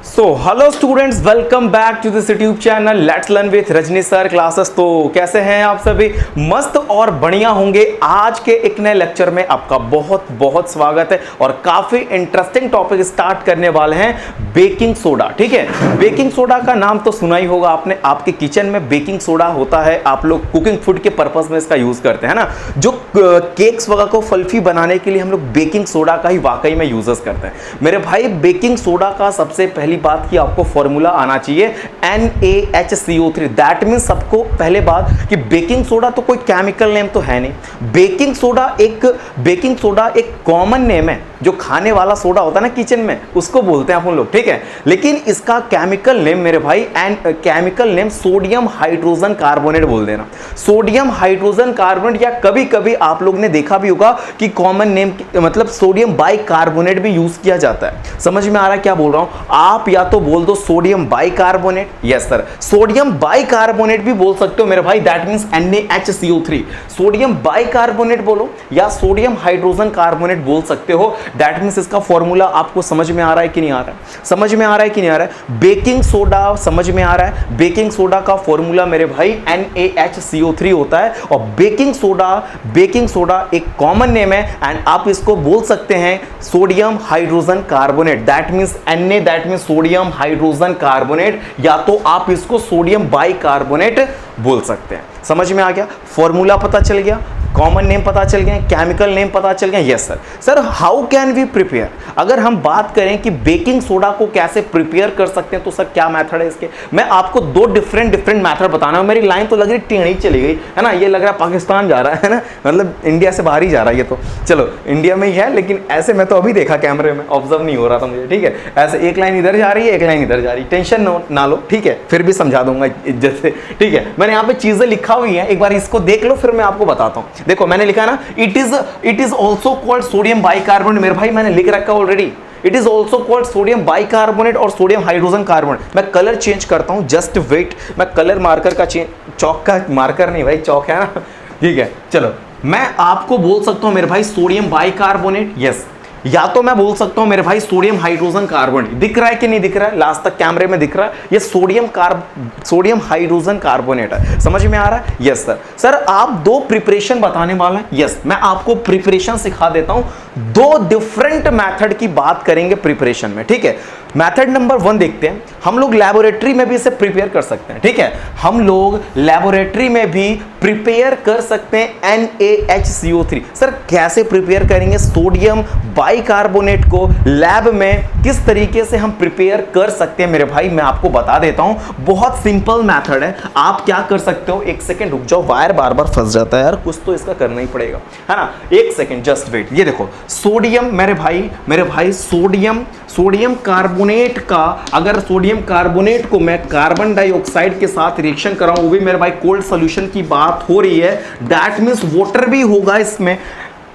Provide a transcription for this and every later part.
Hello students, welcome back to this YouTube channel let's learn with Rajni sir classes. तो कैसे हैं आप सभी? मस्त और बढ़िया होंगे। आज के एक नए लेक्चर में आपका बहुत बहुत स्वागत है और काफी इंटरेस्टिंग टॉपिक स्टार्ट करने वाले हैं, बेकिंग सोडा। ठीक है, बेकिंग सोडा का नाम तो सुना ही होगा आपने। आपके किचन में बेकिंग सोडा होता है, आप लोग कुकिंग फूड के पर्पस में इसका यूज करते हैं ना। जो केक्स वगैरह को फल्फी बनाने के लिए हम लोग बेकिंग सोडा का ही वाकई में यूजेस करते हैं मेरे भाई। बेकिंग सोडा का सबसे पहली बात कि आपको फॉर्मूला आना चाहिए NaHCO3। दैट मींस सबको पहले बात कि बेकिंग सोडा तो कोई केमिकल नेम तो है नहीं। बेकिंग सोडा एक कॉमन नेम है। जो खाने वाला सोडा होता है ना किचन में, उसको बोलते हैं अपन लोग। ठीक है, लेकिन इसका केमिकल नेम मेरे भाई chemical name sodium hydrogen carbonate बोल देना। सोडियम हाइड्रोजन कार्बोनेट, या कभी कभी आप लोग ने देखा भी होगा कि कॉमन नेम मतलब सोडियम बाइकार्बोनेट भी यूज किया जाता है। समझ में आ रहा है क्या बोल रहा हूं? आप या तो बोल दो sodium bicarbonate, yes sir, sodium bicarbonate भी बोल सकते हो मेरे भाई। That means NaHCO3। Sodium bicarbonate बोलो या सोडियम हाइड्रोजन कार्बोनेट बोल सकते हो। दैट मींस इसका फॉर्मूला आपको समझ में आ रहा है कि नहीं आ रहा है? समझ में आ रहा है कि नहीं आ रहा है? बेकिंग सोडा समझ में आ रहा है? बेकिंग सोडा का फॉर्मूला मेरे भाई NaHCO3 होता है। और बेकिंग सोडा एक कॉमन नेम है एंड आप इसको बोल सकते हैं sodium hydrogen carbonate. That means Na, that means sodium hydrogen carbonate, या तो आप इसको सोडियम बाइकार्बोनेट बोल सकते हैं। समझ में आ गया? फॉर्मूला पता चल गया, कॉमन नेम पता चल गया, केमिकल नेम पता चल गया। Yes sir. Sir how can we prepare? अगर हम बात करें कि बेकिंग सोडा को कैसे प्रिपेयर कर सकते हैं तो सर क्या मेथड है इसके? मैं आपको दो डिफरेंट मेथड बताना है। मेरी लाइन तो लग रही टेढ़ी चली गई है ना, ये लग रहा है पाकिस्तान जा रहा है ना, मतलब इंडिया से बाहर ही जा रहा है। ये तो चलो इंडिया में ही है, लेकिन ऐसे मैं तो अभी देखा कैमरे में, ऑब्जर्व नहीं हो रहा था मुझे। ठीक है, ऐसे एक लाइन इधर जा रही है, एक लाइन इधर जा रही है। टेंशन ना लो, ठीक है, फिर भी समझा दूंगा इज्जत से। ठीक है, मैंने यहाँ पे चीजें लिखा हुई है, एक बार इसको देख लो फिर मैं आपको बताता हूँ। देखो मैंने लिखा है ना, it is also called sodium bicarbonate. मेरे भाई मैंने लिख रखा already, it is also called sodium bicarbonate और सोडियम हाइड्रोजन कार्बोनेट। मैं कलर चेंज करता हूं, जस्ट वेट। मैं कलर मार्कर का चौक का मार्कर नहीं भाई, चौक है ना। ठीक है, चलो मैं आपको बोल सकता हूं मेरे भाई सोडियम बाइकार्बोनेट, यस, या तो मैं बोल सकता हूं मेरे भाई सोडियम हाइड्रोजन कार्बोनेट। दिख रहा है कि नहीं दिख रहा है? लास्ट तक कैमरे में दिख रहा है? ये सोडियम हाइड्रोजन कार्बोनेट है। समझ में आ रहा है? Yes sir. सर आप दो प्रिपरेशन बताने वाला है। यस, मैं आपको प्रिपरेशन सिखा देता हूं। दो डिफरेंट मेथड की बात करेंगे प्रिपरेशन में। ठीक है, मेथड नंबर 1 देखते हैं। हम लोग लेबोरेटरी में भी इसे प्रिपेयर कर सकते हैं। ठीक है, हम लोग लेबोरेटरी में भी प्रिपेयर कर सकते हैं NaHCO3। सर कैसे प्रिपेयर करेंगे सोडियम बाइकार्बोनेट को लैब में? किस तरीके से हम प्रिपेयर कर सकते हैं मेरे भाई, मैं आपको बता देता हूं। बहुत सिंपल मेथड है। आप क्या कर सकते हो, एक सेकेंड रुक जाओ, वायर बार बार फंस जाता है यार, कुछ तो इसका करना ही पड़ेगा, है ना। एक सेकेंड जस्ट वेट। ये देखो सोडियम मेरे भाई सोडियम कार्बोनेट का, अगर सोडियम कार्बोनेट को मैं कार्बन डाइऑक्साइड के साथ रिएक्शन कराऊं, वो भी मेरे भाई कोल्ड सॉल्यूशन की बात हो रही है, दैट मींस वाटर भी होगा इसमें।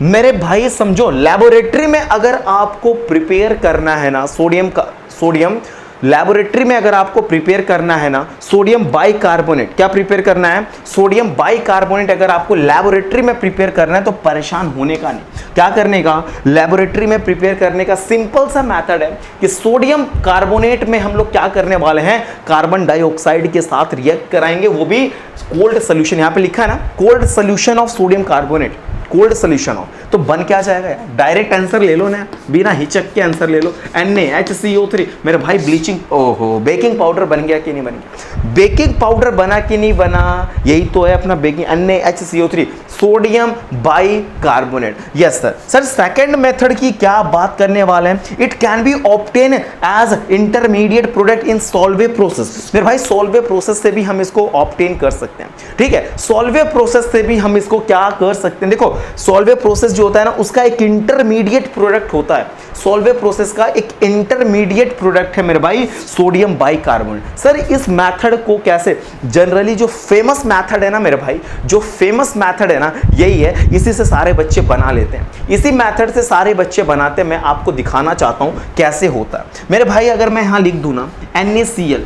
मेरे भाई समझो, लेबोरेटरी में अगर आपको प्रिपेयर करना है ना सोडियम लेबोरेटरी में अगर आपको प्रिपेयर करना है ना सोडियम बाइकार्बोनेट, क्या प्रिपेयर करना है? सोडियम बाइकार्बोनेट अगर आपको लेबोरेटरी में प्रिपेयर करना है तो परेशान होने का नहीं। क्या करने का? लेबोरेटरी में प्रिपेयर करने का सिंपल सा मेथड है कि सोडियम कार्बोनेट में हम लोग क्या करने वाले हैं, कार्बन डाइऑक्साइड के साथ रिएक्ट कराएंगे, वो भी कोल्ड सोल्यूशन। यहां पे लिखा है ना cold solution of sodium carbonate, cold solution हो तो बन क्या जाएगा यार? डायरेक्ट आंसर ले लो ना, बिना हिचक के आंसर ले लो, NaHCO3। मेरे भाई ब्लीचिंग, ओहो, बेकिंग पाउडर बन गया कि नहीं बन गया? बेकिंग पाउडर बना कि नहीं बना? यही तो है अपना baking, NaHCO3 sodium bicarbonate. Yes sir. Sir second method की क्या बात करने वाले हैं? It can be obtain as intermediate product in Solvay process. मेरे भाई सॉल्वे प्रोसेस से भी हम इसको ऑब्टेन कर सकते हैं। ठीक है, सॉल्वे प्रोसेस से भी हम इसको क्या कर सकते हैं? देखो सॉल्वे प्रोसेस जो होता है ना, उसका एक इंटरमीडिएट प्रोडक्ट होता है। सॉल्वे प्रोसेस का एक इंटरमीडिएट प्रोडक्ट है मेरे भाई सोडियम बाइकार्बोनेट। सर इस मेथड को कैसे, जनरली जो फेमस मेथड है ना मेरे भाई, जो फेमस मेथड है ना यही है, इसी से सारे बच्चे बना लेते हैं। इसी मेथड से सारे बच्चे बनाते हैं। मैं आपको दिखाना चाहता हूं कैसे होता है मेरे भाई। अगर मैं यहां लिख दूं ना NaCl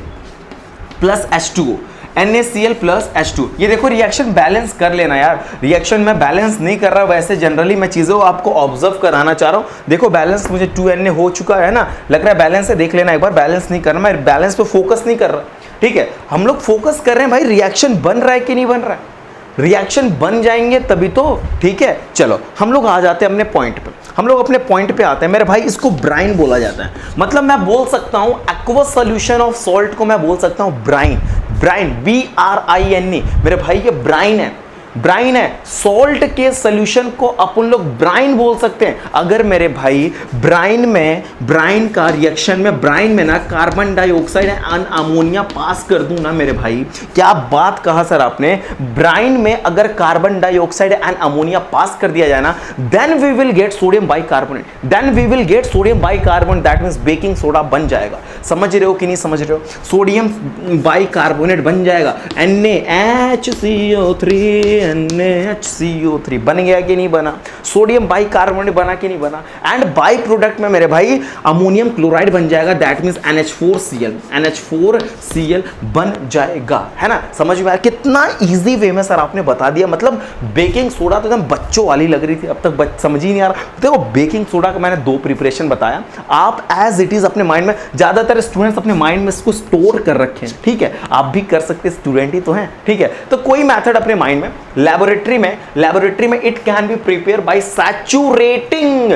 plus H2O, NaCl plus H2। ये देखो रिएक्शन बैलेंस कर लेना यार, रिएक्शन में बैलेंस नहीं कर रहा, वैसे जनरली मैं चीज़ों आपको ऑब्जर्व कराना चाह रहा हूँ। देखो बैलेंस मुझे 2Na हो चुका है ना, लग रहा है बैलेंस है, देख लेना एक बार, बैलेंस नहीं करना, मैं बैलेंस पे फोकस नहीं कर रहा, ठीक है। हम लोग फोकस कर रहे हैं भाई रिएक्शन बन रहा है कि नहीं बन रहा है, रिएक्शन बन जाएंगे तभी तो, ठीक है। चलो हम लोग आ जाते हैं अपने पॉइंट पे, हम लोग अपने पॉइंट पे आते हैं मेरे भाई। इसको ब्राइन बोला जाता है, मतलब मैं बोल सकता हूं एक्वस सॉल्यूशन ऑफ सॉल्ट को मैं बोल सकता हूं ब्राइन, ब्राइन BRINE मेरे भाई, ये ब्राइन है, ब्राइन है। सॉल्ट के सॉल्यूशन को अपन लोग ब्राइन बोल सकते हैं। अगर मेरे भाई ब्राइन में, ब्राइन का रिएक्शन में, ब्राइन में ना carbon dioxide and ammonia pass कर दूं ना मेरे भाई, क्या बात कहा सर आपने, ब्राइन में अगर carbon dioxide and ammonia pass कर दिया जाए ना, then we will get sodium bicarbonate, then we will get sodium bicarbonate, that means baking soda बन जाएगा। समझ रहे हो कि नहीं समझ रहे हो, सोडियम बाइकार्बोनेट बन जाएगा, NaHCO3 NaHCO3 बन गया कि नहीं बना, सोडियम बाइकार्बोनेट बना कि नहीं बना, एंड बाई प्रोडक्ट में मेरे भाई अमोनियम क्लोराइड बन जाएगा, दैट मींस NH4Cl बन जाएगा, है ना। समझ में आया कितना इजी वे में सर आपने बता दिया, मतलब बेकिंग सोडा तो एकदम बच्चों वाली लग रही थी, अब तक समझ ही नहीं आ रहा। देखो बेकिंग सोडा का मैंने 2 प्रिपरेशन बताया, आप एज इट इज अपने माइंड में, ज्यादातर स्टूडेंट्स अपने माइंड में इसको स्टोर कर रखे हैं, ठीक है, आप भी कर सकते, स्टूडेंट ही तो हैं, ठीक है। तो कोई मेथड अपने माइंड में, लेबोरेटरी में it can be prepare by saturating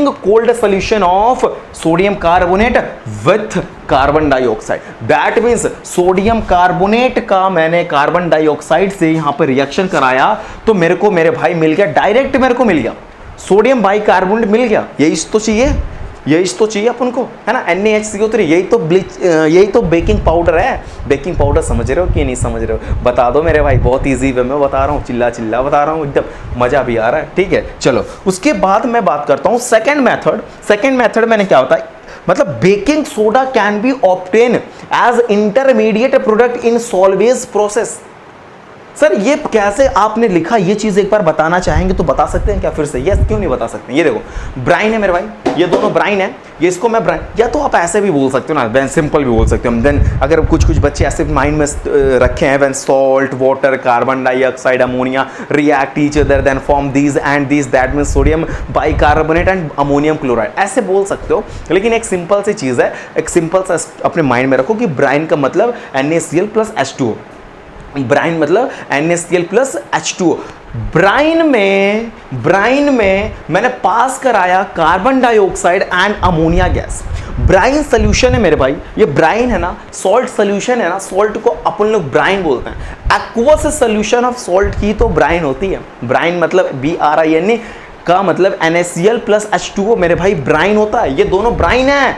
cold solution of sodium carbonate with carbon dioxide, that means sodium carbonate का मैंने कार्बन डाइऑक्साइड से यहां पर रिएक्शन कराया, तो मेरे को मेरे भाई मिल गया, डायरेक्ट मेरे को मिल गया सोडियम बाइकार्बोनेट मिल गया। यही तो चाहिए, यही तो चाहिए अपन को, है ना। NaHCO3 यही तो ब्लीच, यही तो बेकिंग पाउडर है। बेकिंग पाउडर समझ रहे हो कि नहीं समझ रहे हो, बता दो मेरे भाई, बहुत इजी वे में बता रहा हूँ, चिल्ला चिल्ला बता रहा हूँ, एकदम मजा भी आ रहा है, ठीक है। चलो उसके बाद मैं बात करता हूँ सेकंड मेथड मैंने क्या होता है, मतलब baking soda can be obtain as intermediate product in Solvay's process. Sir ये कैसे आपने लिखा, ये चीज एक बार बताना चाहेंगे तो बता सकते हैं क्या फिर से, यस क्यों नहीं बता सकते। ये देखो ब्राइन है मेरे भाई, ये दोनों ब्राइन है, ये इसको मैं ब्राइन, या तो आप ऐसे भी बोल सकते हो ना, देन सिंपल भी बोल सकते हो। देन अगर कुछ बच्चे ऐसे माइंड में रखे हैं, when salt water carbon dioxide ammonia react each other than form these and these, that means sodium bicarbonate and ammonium chloride, ऐसे बोल सकते हो। लेकिन एक सिंपल सी चीज है, एक सिंपल सा अपने माइंड में रखो कि ब्राइन का मतलब NaCl प्लस H2O, ब्राइन मतलब NaCl प्लस H2O। ब्राइन में मैंने पास कराया carbon dioxide and ammonia gas. Brine solution है मेरे भाई, ये ब्राइन है ना, सॉल्ट सोल्यूशन है ना, सॉल्ट को अपन लोग ब्राइन बोलते हैं। एक्वस सोल्यूशन ऑफ सॉल्ट की तो ब्राइन होती है, ब्राइन मतलब BRINE का मतलब NaCl प्लस H2O मेरे भाई ब्राइन होता है, ये दोनों ब्राइन है।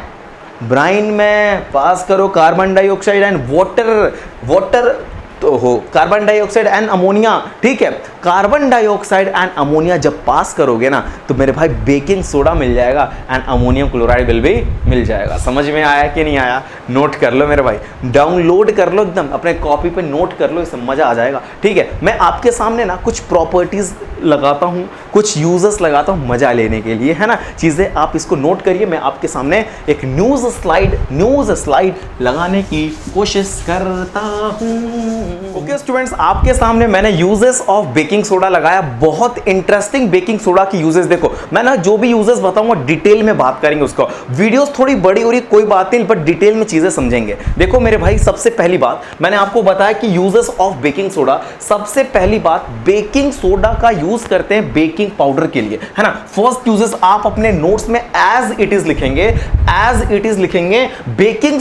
ब्राइन में पास करो कार्बन डाइऑक्साइड एंड वाटर तो हो, कार्बन डाइऑक्साइड एंड अमोनिया, ठीक है। कार्बन डाइऑक्साइड एंड अमोनिया जब पास करोगे ना तो मेरे भाई बेकिंग सोडा मिल जाएगा एंड अमोनियम क्लोराइड विल भी मिल जाएगा। समझ में आया कि नहीं आया, नोट कर लो मेरे भाई, डाउनलोड कर लो, एकदम अपने कॉपी पे नोट कर लो, इससे मजा आ जाएगा, ठीक है। मैं आपके सामने ना कुछ प्रॉपर्टीज लगाता हूँ, कुछ यूजेस लगाता हूँ मजा लेने के लिए, है ना, चीजें आप इसको नोट करिए। मैं आपके सामने एक न्यूज स्लाइड लगाने की कोशिश करता हूँ। ओके स्टूडेंट्स, आपके सामने मैंने यूजेस ऑफ बेकिंग सोडा लगाया, बहुत इंटरेस्टिंग बेकिंग सोडा की यूजेस। देखो मैं ना जो भी यूजेस बताऊंगा डिटेल में बात करेंगे उसको, वीडियोस थोड़ी बड़ी हो रही कोई बात नहीं, बट डिटेल में चीजें समझेंगे। देखो मेरे भाई सबसे पहली बात मैंने आपको बताया कि यूजेस ऑफ बेकिंग सोडा, सबसे पहली बात बेकिंग सोडा का यूज करते हैं बेकिंग पाउडर के लिए, है ना। फर्स्ट यूजेस आप अपने नोट्स में एज इट इज लिखेंगे, बेकिंग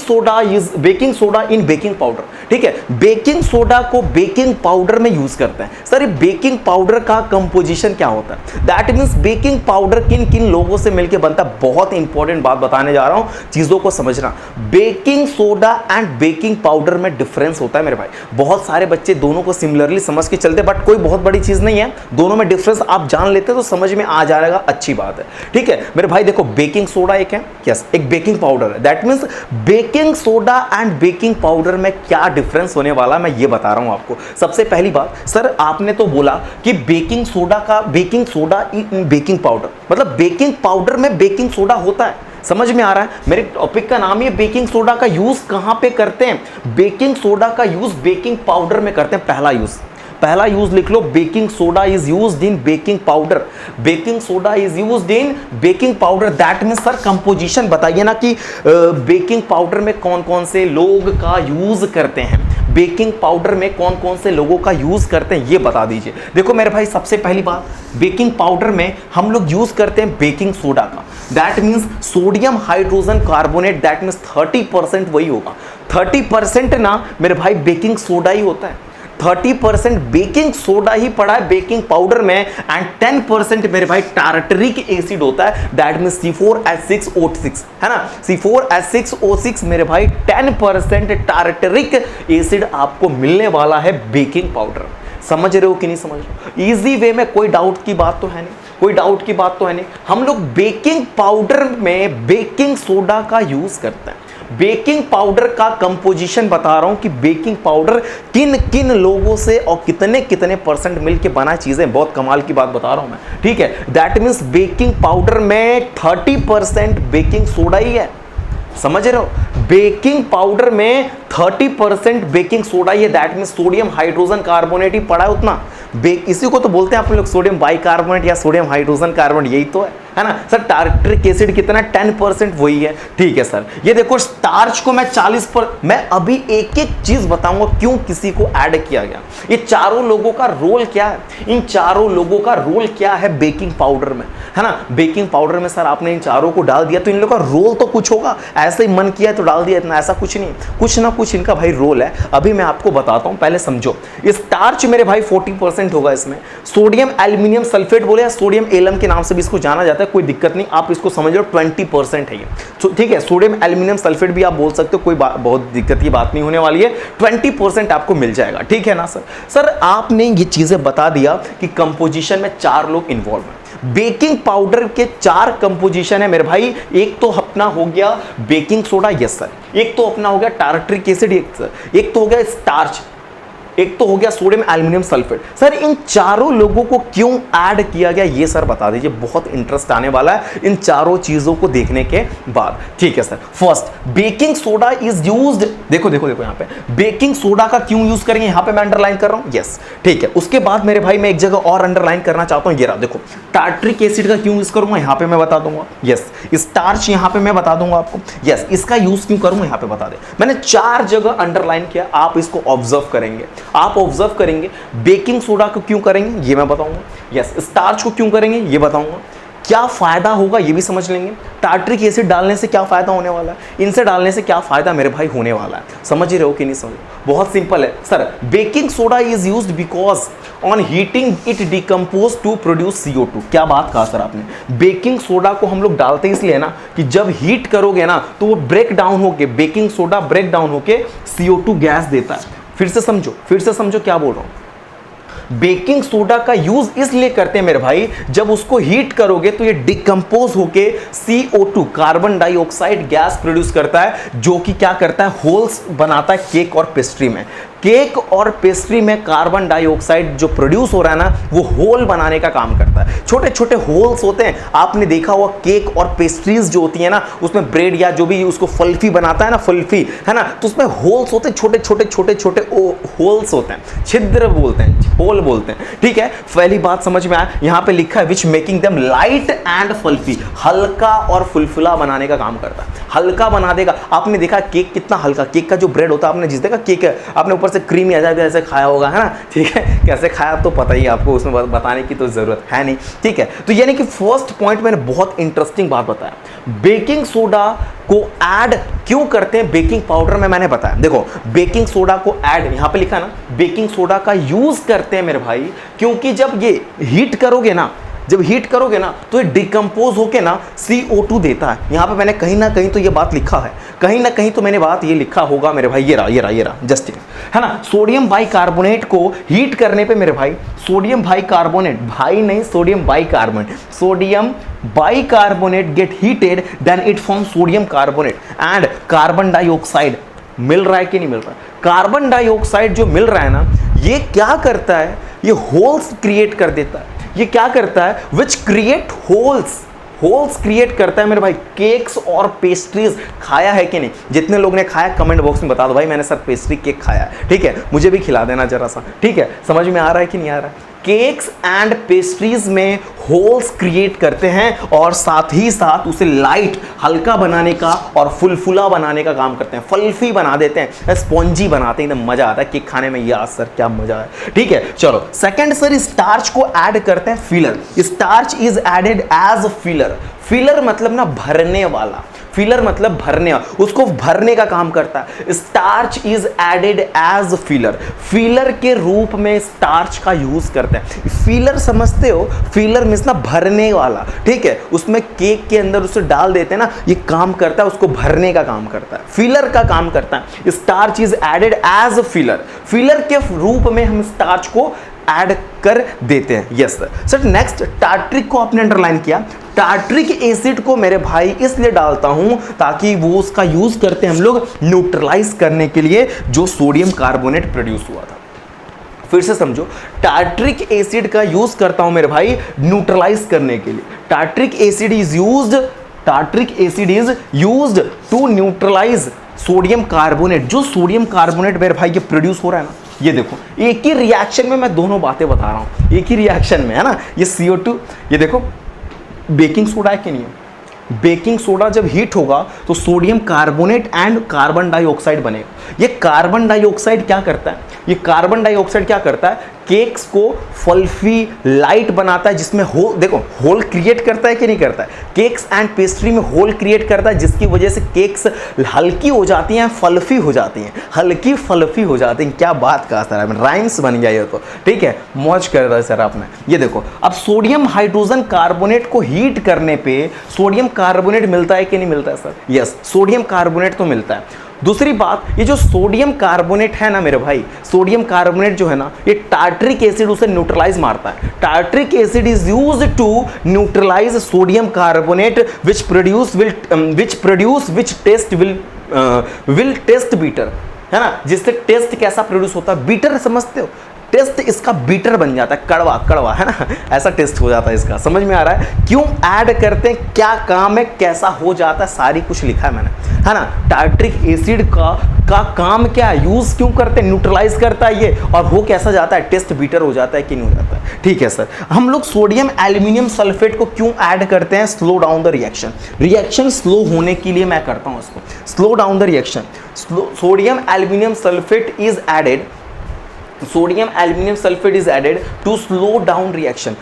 सोडा इन बेकिंग पाउडर, ठीक है। बेकिंग सोडा को बेकिंग पाउडर में यूज करते हैं। सर ये बेकिंग पाउडर का कंपोजिशन क्या होता है, दैट मींस बेकिंग पाउडर किन किन लोगों से मिलकर बनता है, बहुत इंपॉर्टेंट बात बताने जा रहा हूं, चीजों को समझना। Baking soda and baking powder में डिफरेंस होता है मेरे भाई, बहुत सारे बच्चे दोनों को सिमिलरली समझ के चलते, बट कोई बहुत बड़ी चीज नहीं है, दोनों में डिफरेंस आप जान लेते तो समझ में आ जाएगा, अच्छी बात है, ठीक है मेरे भाई। देखो बेकिंग सोडा एक है, यस, एक बेकिंग पाउडर है, that means baking soda and baking powder में क्या डिफरेंस होने वाला मैं ये बता रहा हूं आपको। सबसे पहली बात, सर आपने तो बोला कि बेकिंग सोडा बेकिंग पाउडर, मतलब बेकिंग पाउडर में बेकिंग सोडा होता है, समझ में आ रहा है? मेरे टॉपिक का नाम है बेकिंग सोडा का यूज कहां पे करते हैं? बेकिंग सोडा का यूज बेकिंग पाउडर में करते हैं। पहला यूज लिख लो, baking soda is used in baking powder. Baking soda is used in baking powder. That means sir composition बताइए ना कि बेकिंग पाउडर में कौन कौन से लोग का यूज करते हैं, बेकिंग पाउडर में कौन कौन से लोगों का यूज करते हैं, ये बता दीजिए। देखो मेरे भाई, सबसे पहली बात, बेकिंग पाउडर में हम लोग यूज करते हैं बेकिंग सोडा का। That means sodium hydrogen carbonate, that means 30% वही होगा। 30% ना मेरे भाई बेकिंग सोडा ही होता है। 30% बेकिंग सोडा ही पड़ा है बेकिंग पाउडर में, एंड 10% मेरे भाई टार्टरिक एसिड होता है, दैट मींस C4H6O6, है ना? C4H6O6 मेरे भाई 10% टार्टरिक एसिड आपको मिलने वाला है बेकिंग पाउडर। समझ रहे हो कि नहीं समझ रहे हो? इजी वे में कोई डाउट की बात तो है नहीं, कोई डाउट की बात तो है नहीं। हम लोग बेकिंग पाउडर में बेकिंग सोडा का यूज करते हैं। बेकिंग पाउडर का कंपोजिशन बता रहा हूं कि बेकिंग पाउडर किन किन लोगों से और कितने कितने परसेंट मिलके बना चीजें, बहुत कमाल की बात बता रहा हूं मैं, ठीक है? दैट मींस बेकिंग पाउडर में 30% बेकिंग सोडा ही है, समझ रहे हो? बेकिंग पाउडर में 30% बेकिंग सोडा ही है, that means sodium hydrogen carbonate ही पड़ा है उतना। इसी को तो बोलते हैं आप लोग सोडियम बाइकार्बोनेट या सोडियम हाइड्रोजन कार्बोनेट, यही तो है ना सर? टार्टरिक एसिड कितना? 10% वही है, ठीक है सर। ये देखो स्टार्च को मैं 40 पर, मैं अभी एक एक चीज बताऊंगा क्यों किसी को ऐड किया गया। ये चारों लोगों का रोल क्या है? इन चारों लोगों का रोल क्या है बेकिंग पाउडर में, है ना? बेकिंग पाउडर में सर आपने इन चारों को डाल दिया तो इन लोगों का रोल तो कुछ होगा, ऐसे ही मन किया तो डाल दिया, इतना ऐसा कुछ नहीं, कुछ ना कुछ इनका भाई रोल है। अभी मैं आपको बताता हूं, पहले समझो। स्टार्च मेरे भाई 40% होगा इसमें। सोडियम एल्यूमिनियम सल्फेट बोले या सोडियम एलम के नाम से भी इसको जाना जाता है, कोई दिक्कत नहीं, आप इसको समझ लो 20% है ये, ठीक है? सोडियम एल्यूमिनियम सल्फेट भी आप बोल सकते हो, कोई बहुत दिक्कत की बात नहीं होने वाली है, 20% आपको मिल जाएगा, ठीक है ना सर? सर आपने ये चीजें बता दिया कि कंपोजिशन में 4 लोग इन्वॉल्व हैं। बेकिंग पाउडर के 4 कंपोजिशन है मेरे भाई। एक तो अपना हो गया बेकिंग सोडा, यस सर। एक तो अपना हो गया टार्टरिक एसिड, एक तो हो गया स्टार्च, एक तो हो गया सोडियम एल्यूमिनियम सल्फेट। सर इन चारों लोगों को क्यों ऐड किया गया ये सर बता दीजिए, बहुत इंटरेस्ट आने वाला है इन चारों चीजों को देखने के बाद, ठीक है sir? First, baking soda is used, देखो देखो देखो, यहां पे बेकिंग सोडा का क्यों यूज करेंगे, यहां पे मैं अंडरलाइन कर रहा हूं, यस, ठीक है। उसके बाद मेरे भाई मैं एक जगह और अंडरलाइन करना चाहता हूं, ये रहा देखो, टार्टरिक एसिड का क्यों यूज करूंगा, यहां पे मैं बता दूंगा, यस। स्टार्च यहां पे मैं बता दूंगा आपको, यस। इसका यूज क्यों करूंगा यहां पे बता दे, मैंने 4 जगह अंडरलाइन किया, आप इसको ऑब्जर्व करेंगे, आप ऑब्जर्व करेंगे। बेकिंग सोडा को क्यों करेंगे ये मैं बताऊंगा, यस। स्टार्च को क्यों करेंगे ये बताऊंगा, क्या फायदा होगा ये भी समझ लेंगे। टार्टरिक एसिड डालने से क्या फायदा होने वाला है, इनसे डालने से क्या फायदा मेरे भाई होने वाला है, समझ रहे हो कि नहीं समझ? बहुत सिंपल है sir. Baking soda is used because on heating it decompose to produce CO2। क्या बात कहा सर आपने, बेकिंग सोडा को हम लोग डालते इसलिए ना कि जब हीट करोगे ना तो वो ब्रेक डाउन होके, बेकिंग सोडा ब्रेक डाउन होके CO2 गैस देता है। फिर से समझो क्या बोल रहा हूं। बेकिंग सोडा का यूज इसलिए करते हैं मेरे भाई, जब उसको हीट करोगे तो ये डिकम्पोज होके CO2 carbon dioxide gas produce करता है, जो कि क्या करता है, होल्स बनाता है केक और पेस्ट्री में। केक और पेस्ट्री में कार्बन डाइऑक्साइड जो प्रोड्यूस हो रहा है ना, वो होल बनाने का काम करता है। छोटे छोटे होल्स होते हैं, आपने देखा हुआ केक और पेस्ट्रीज जो होती है ना, उसमें ब्रेड या जो भी उसको फल्फी बनाता है ना, फल्फी है ना, तो उसमें होल्स होते हैं, छोटे छोटे छोटे छोटे होल्स होते हैं, छिद्र बोलते हैं, होल बोलते हैं, ठीक है। पहली बात समझ में आया, यहाँ पे लिखा है विच मेकिंग देम लाइट एंड फल्फी, हल्का और फुलफुला बनाने का काम करता है, हल्का बना देगा। आपने देखा केक कितना हल्का, केक का जो ब्रेड होता है, आपने जिस देखा केक आपने ऊपर से क्रीम ऐसे खाया होगा, है ना, ठीक है, कैसे खाया तो पता ही आपको, उसमें बताने की तो जरूरत है नहीं, ठीक है। तो यानी कि फर्स्ट पॉइंट मैंने बहुत इंटरेस्टिंग बात बताया, बेकिंग सोडा को ऐड क्यों करते हैं बेकिंग पाउडर में, मैंने बताया। देखो बेकिंग सोडा को ऐड यहां पे लिखा ना, बेकिंग सोडा का यूज करते हैं मेरे भाई, क्योंकि जब ये हीट करोगे ना, जब हीट करोगे ना तो ये डिकम्पोज होके ना CO2 देता है। यहां पे मैंने कहीं ना कहीं तो ये बात लिखा है, कहीं ना कहीं तो मैंने बात ये लिखा होगा मेरे भाई, ये रहा जस्ट है ना। सोडियम बाइकार्बोनेट को हीट करने पे मेरे भाई, सोडियम बाइकार्बोनेट, भाई नहीं sodium bicarbonate, sodium bicarbonate get heated then it form sodium carbonate and carbon dioxide. मिल रहा है कि नहीं मिल रहा है? कार्बन डाइऑक्साइड जो मिल रहा है ना, ये क्या करता है, ये होल्स क्रिएट कर देता है। ये क्या करता है, विच क्रिएट होल्स क्रिएट करता है मेरे भाई। केक्स और पेस्ट्रीज खाया है कि नहीं? जितने लोग ने खाया कमेंट बॉक्स में बता दो भाई मैंने सर पेस्ट्री केक खाया है, ठीक है, मुझे भी खिला देना जरा सा, ठीक है। समझ में आ रहा है कि नहीं आ रहा है? केक्स एंड पेस्ट्रीज में होल्स क्रिएट करते हैं और साथ ही साथ उसे लाइट, हल्का बनाने का और फुलफुला बनाने का काम करते हैं, फल्फी बना देते हैं, स्पॉन्जी बनाते हैं, एकदम मजा आता है केक खाने में। यार सर क्या मजा है, ठीक है। चलो सेकंड सर, स्टार्च को ऐड करते हैं filler. Starch is added as filler. Filler मतलब ना भरने वाला, फिलर मतलब भरने, उसको भरने का काम करता है। Starch is added as filler. Filler के रूप में स्टार्च का यूज करते हैं। फिलर समझते हो? फिलर मींस ना भरने वाला, ठीक है। उसमें केक के अंदर उसे डाल देते हैं ना, ये काम करता है, उसको भरने का काम करता है, फिलर का काम करता है। Starch is added as filler. Filler के रूप में हम स्टार्च को ऐड कर देते हैं। Yes sir. नेक्स्ट, टार्ट्रिक को आपने अंडरलाइन किया। टार्ट्रिक एसिड को मेरे भाई इसलिए डालता हूं ताकि वो उसका यूज करते हैं हम लोग न्यूट्रलाइज करने के लिए जो सोडियम कार्बोनेट प्रोड्यूस हुआ था। फिर से समझो, टार्ट्रिक एसिड का यूज करता हूं मेरे भाई न्यूट्रलाइज करने के लिए। Tartaric acid is used to neutralise sodium carbonate. जो सोडियम कार्बोनेट मेरे भाई ये प्रोड्यूस हो रहा है ना, ये देखो एक ही रिएक्शन में मैं दोनों बातें बता रहा हूं, एक ही रिएक्शन में, है ना। ये CO2, ये देखो बेकिंग सोडा है कि नहीं है? बेकिंग सोडा जब हीट होगा तो sodium carbonate and carbon dioxide बनेगा। ये कार्बन डाइऑक्साइड क्या करता है, ये कार्बन डाइऑक्साइड क्या करता है, केक्स को फल्फी लाइट बनाता है, जिसमें होल, देखो होल क्रिएट करता है कि नहीं करता है? केक्स एंड पेस्ट्री में होल क्रिएट करता है, जिसकी वजह से केक्स हल्की हो जाती हैं, फल्फी हो जाती हैं, हल्की फल्फी हो जाती हैं। क्या बात कहा सर, राइम्स बन गया ये तो, ठीक है, मौज कर रहा है सर आपने। ये देखो अब सोडियम हाइड्रोजन कार्बोनेट को हीट करने पे सोडियम कार्बोनेट मिलता है कि नहीं मिलता है सर? यस, सोडियम कार्बोनेट तो मिलता है। दूसरी बात, ये जो सोडियम कार्बोनेट है ना मेरे भाई, सोडियम कार्बोनेट जो है ना, ये टार्ट्रिक एसिड उसे न्यूट्रलाइज मारता है। Tartaric acid is used to neutralise sodium carbonate which taste bitter, है ना, जिससे टेस्ट कैसा प्रोड्यूस होता है, बीटर समझते हो? टेस्ट इसका बीटर बन जाता है, कड़वा कड़वा, है ना, ऐसा टेस्ट हो जाता है इसका। समझ में आ रहा है? क्यों ऐड करते हैं, क्या काम है, कैसा हो जाता है, सारी कुछ लिखा है मैंने, है ना। टार्ट्रिक एसिड का काम क्या है, यूज क्यों करते हैं, न्यूट्रलाइज करता है ये, और हो कैसा जाता है, टेस्ट बीटर हो जाता है कि नहीं हो जाता है, ठीक है सर। हम लोग सोडियम एल्यूमिनियम सल्फेट को क्यों ऐड करते हैं, slow down the reaction. Reaction slow होने के लिए मैं करता हूं इसको, slow down the reaction. Sodium aluminium sulphate is added, sodium aluminium sulphate is added to slow down reaction.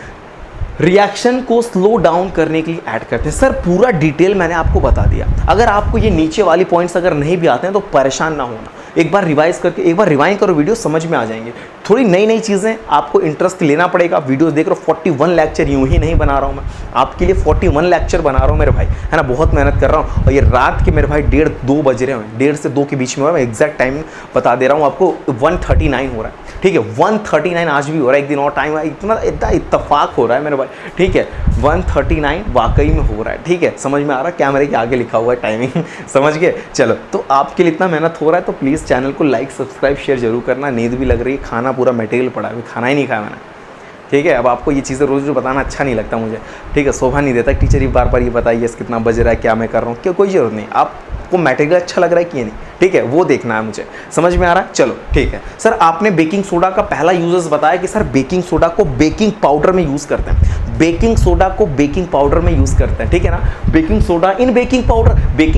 Reaction को स्लो डाउन करने के लिए ऐड करते हैं। सर पूरा डिटेल मैंने आपको बता दिया। अगर आपको ये नीचे वाली पॉइंट्स अगर नहीं भी आते हैं तो परेशान ना होना, एक बार रिवाइज करके एक बार रिवाइंड करो, वीडियो समझ में आ जाएंगे। थोड़ी नई नई चीज़ें आपको इंटरेस्ट लेना पड़ेगा। वीडियो देख रहे हो, 41 लेक्चर यूं ही नहीं बना रहा हूँ मैं, आपके लिए 41 लेक्चर बना रहा हूँ मेरे भाई, है ना। बहुत मेहनत कर रहा हूँ और ये रात के मेरे भाई 1:30-2 बज रहे हैं, 1:30 से 2 के बीच में हुआ। मैं एग्जैक्ट टाइम बता दे रहा हूँ आपको, 1:39 हो रहा है, ठीक है। 1:39 आज भी हो रहा है, एक दिन और टाइम है, इतना इत्तेफाक हो रहा है मेरे भाई, ठीक है। 1:39 वाकई में हो रहा है, ठीक है। समझ में आ रहा है, कैमरे के आगे लिखा हुआ है टाइमिंग, समझ गए। चलो, तो आपके लिए इतना मेहनत हो रहा है तो प्लीज़ चैनल को लाइक सब्सक्राइब शेयर जरूर करना। नींद भी लग रही है, खाना पूरा मटेरियल पड़ा है, अभी खाना ही नहीं खाया मैंने, ठीक है। अब आपको ये चीज़ें रोज़ बताना अच्छा नहीं लगता मुझे, ठीक है, शोभा नहीं देता। टीचर ही बार बार ये बताइए कितना बज रहा है, क्या मैं कर रहा हूँ, क्यों, कोई ज़रूरत नहीं। आपको मटेरियल अच्छा लग रहा है कि नहीं, ठीक है, वो देखना है मुझे। समझ में आ रहा है? चलो ठीक है। सर आपने बेकिंग सोडा का पहला यूजेस बताया कि सर बेकिंग सोडा को बेकिंग पाउडर में यूज़ करते हैं, बेकिंग सोडा को बेकिंग पाउडर में यूज़ करते हैं, ठीक है ना। बेकिंग सोडा इन बेकिंग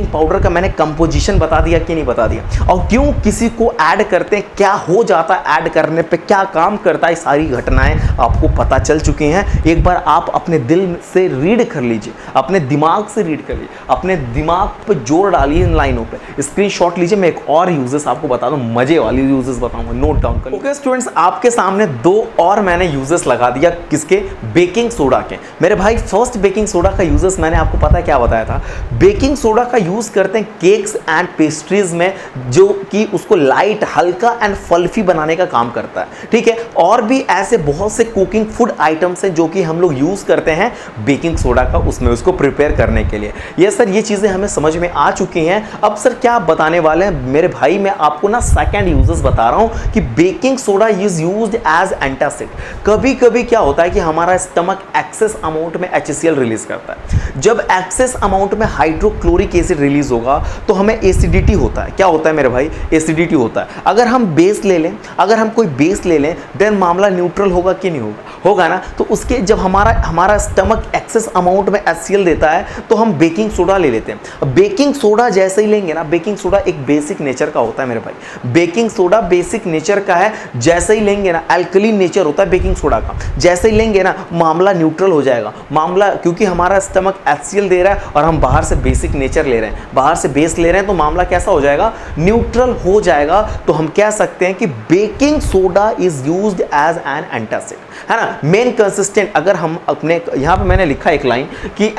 पाउडर का मैंने कंपोजिशन बता दिया कि नहीं बता दिया, और क्यों किसी को ऐड करते हैं, क्या हो जाता है ऐड करने पे, क्या काम करता है, सारी घटनाएं आपको पता चल चुकी हैं। एक बार आप अपने दिल से रीड कर लीजिए, अपने दिमाग से रीड कर लीजिए, अपने दिमाग पे जोर डालिए इन लाइनों पे, स्क्रीनशॉट लीजिए। मैं एक और यूजेस आपको बता दूं, मजे वाली यूजेस बताऊंगा, नोट डाउन कर। ओके स्टूडेंट्स, आपके सामने 2 और मैंने यूजेस लगा दिया, किसके, बेकिंग सोडा के। मेरे भाई फर्स्ट बेकिंग सोडा का यूजेस मैंने आपको पता है क्या बताया था, बेकिंग सोडा का यूज करते हैं केक्स एंड पेस्ट्रीज में, जो कि उसको लाइट, हल्का एंड फल्फी बनाने का काम करता है, ठीक है। और भी ऐसे बहुत से कुकिंग फूड आइटम्स हैं जो कि हम लोग यूज़ करते हैं बेकिंग सोडा का उसमें उसको प्रिपेयर करने के लिए। ये सर ये चीज़ें हमें समझ में आ चुकी हैं। अब सर क्या आप बताने वाले हैं मेरे भाई, मैं आपको ना सेकंड यूजेस बता रहा हूं कि baking soda is used as antacid. कभी कभी क्या होता है कि हमारा स्टमक एक्सेस अमाउंट में HCl रिलीज करता है। जब एक्सेस अमाउंट में हाइड्रोक्लोरिक एसिड रिलीज होगा तो हमें एसिडिटी होता है। क्या होता है मेरे भाई? एसिडिटी होता है। अगर हम बेस ले लें, अगर हम कोई बेस ले लें देन मामला न्यूट्रल होगा कि नहीं होगा? होगा ना। तो उसके जब हमारा स्टमक एक्सेस अमाउंट में HCl देता है तो हम बेकिंग सोडा ले लेते हैं। बेकिंग सोडा जैसे ही लेंगे ना, बेकिंग सोडा एक बेसिक नेचर का होता है मेरे भाई, बेकिंग सोडा बेसिक नेचर का है। जैसे ही लेंगे ना, अल्कलीन नेचर होता है बेकिंग सोडा का, जैसे ही लेंगे ना मामला न्यूट्रल हो जाएगा। मामला क्योंकि हमारा स्टमक HCl दे रहा है और हम बाहर से बेसिक नेचर ले रहे हैं, बाहर से बेस ले रहे हैं, तो मामला कैसा हो जाएगा? न्यूट्रल हो जाएगा। तो हम कह सकते हैं कि baking soda is used as an antacid, है ना। मेन कंसिस्टेंट अगर हम अपने यहाँ पे मैंने लिखा एक लाइन कि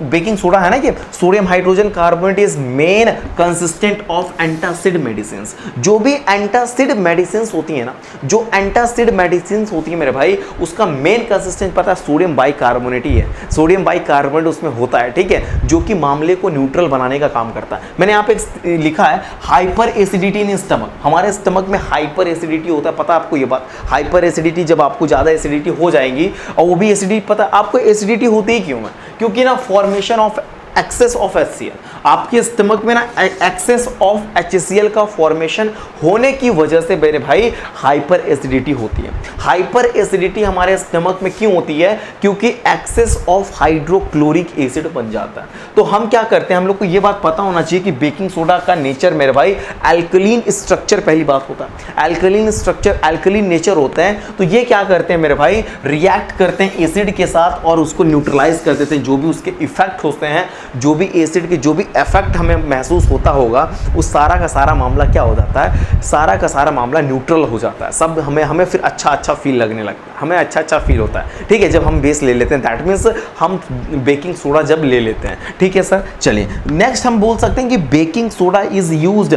बेकिंग सोडा है ना कि sodium hydrogen carbonate is main consistent of antacid medicine. जो भी एंटासिड मेडिसिन होती है ना, जो एंटासिड मेडिसिन होती है मेरे भाई, उसका मेन कंसिस्टेंट पता है सोडियम बाइकार्बोनेट ही है। सोडियम बाइकार्बोनेट उसमें होता है, ठीक है, जो कि मामले को न्यूट्रल बनाने का काम करता है। मैंने यहाँ पे लिखा है हाइपर एसिडिटी इन स्टमक। हमारे स्टमक में हाइपर एसिडिटी होता है, पता है आपको ये बात? हाइपर एसिडिटी जब आपको ज़्यादा एसिडिटी हो जाएगी, और वो भी एसिडिटी, पता आपको एसिडिटी होती ही क्यों है? क्योंकि ना formation of excess of HCl, आपके स्टमक में ना एक्सेस ऑफ HCl का फॉर्मेशन होने की वजह से मेरे भाई हाइपर एसिडिटी होती है। हाइपर एसिडिटी हमारे स्टमक में क्यों होती है? क्योंकि एक्सेस ऑफ हाइड्रोक्लोरिक एसिड बन जाता है। तो हम क्या करते हैं, हम लोग को ये बात पता होना चाहिए कि बेकिंग सोडा का नेचर मेरे भाई अल्कलीन स्ट्रक्चर, पहली बात होता है अल्कलीन स्ट्रक्चर, अल्कलीन नेचर होता है। तो ये क्या करते हैं मेरे भाई? रिएक्ट करते हैं एसिड के साथ और उसको न्यूट्रलाइज कर देते हैं। जो भी उसके इफेक्ट होते हैं, जो भी एसिड के जो भी इफेक्ट हमें महसूस होता होगा, उस सारा का सारा मामला क्या हो जाता है? सारा का सारा मामला न्यूट्रल हो जाता है। सब हमें फिर अच्छा फील लगने लगता है, हमें अच्छा फील होता है, ठीक है, जब हम बेस ले लेते हैं। दैट मीन्स हम बेकिंग सोडा जब ले लेते हैं, ठीक है सर। चलिए नेक्स्ट हम बोल सकते हैं कि baking soda is used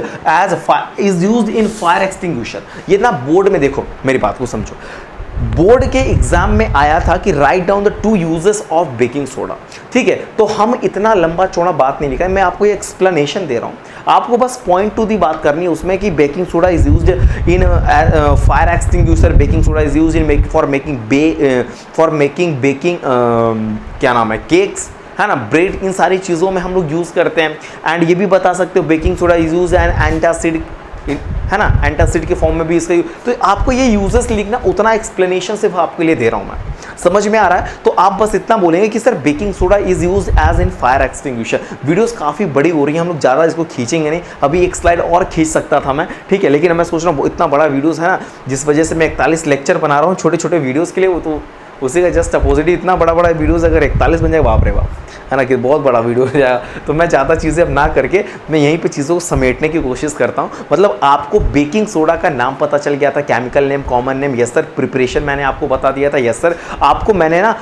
in fire extinguisher. ये ना बोर्ड में देखो, मेरी बात को समझो, बोर्ड के एग्जाम में आया था कि write down the 2 uses of baking soda, ठीक है। तो हम इतना लंबा चौड़ा बात नहीं लिखा है, मैं आपको ये एक्सप्लेनेशन दे रहा हूँ, आपको बस पॉइंट टू दी बात करनी है उसमें कि baking soda is used in fire extinguisher, baking soda is used in for making baking क्या नाम है, केक्स, है ना, ब्रेड, इन सारी चीज़ों में हम लोग यूज़ करते हैं। एंड ये भी बता सकते हो baking soda is use and antacid, है ना, एंटासिड के फॉर्म में भी इसका। तो आपको ये यूजेस लिखना, उतना एक्सप्लेनेशन सिर्फ आपके लिए दे रहा हूँ मैं, समझ में आ रहा है? तो आप बस इतना बोलेंगे कि sir baking soda is used as in fire extinguisher. Videos काफ़ी बड़ी हो रही है, हम लोग ज़्यादा इसको खींचेंगे नहीं, अभी एक स्लाइड और खींच सकता था मैं, ठीक है, लेकिन मैं सोच रहा हूँ इतना बड़ा वीडियोस है ना, जिस वजह से मैं 41 लेक्चर बना रहा हूँ छोटे छोटे वीडियोज़ के लिए, वो तो उसी का जस्ट अपोजिट ही। इतना बड़ा बड़ा वीडियोस अगर 41 बन जाए, बाप रे बाप, है ना, कि बहुत बड़ा वीडियो हो जाएगा। तो मैं ज़्यादा चीज़ें अब ना करके मैं यहीं पे चीज़ों को समेटने की कोशिश करता हूँ। मतलब आपको बेकिंग सोडा का नाम पता चल गया था, chemical name, common name, yes sir. Preparation मैंने आपको बता दिया था, यस सर। आपको मैंने ना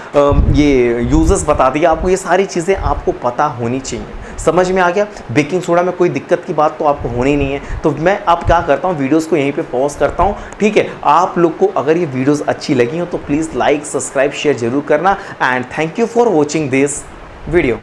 ये यूजेस बता दिया, आपको ये सारी चीज़ें आपको पता होनी चाहिए। समझ में आ गया? बेकिंग सोडा में कोई दिक्कत की बात तो आपको होनी नहीं है। तो मैं अब क्या करता हूँ, वीडियोस को यहीं पे पॉज करता हूँ, ठीक है। आप लोग को अगर ये वीडियोस अच्छी लगी हो तो प्लीज़ लाइक, सब्सक्राइब, शेयर जरूर करना। And thank you for watching this video.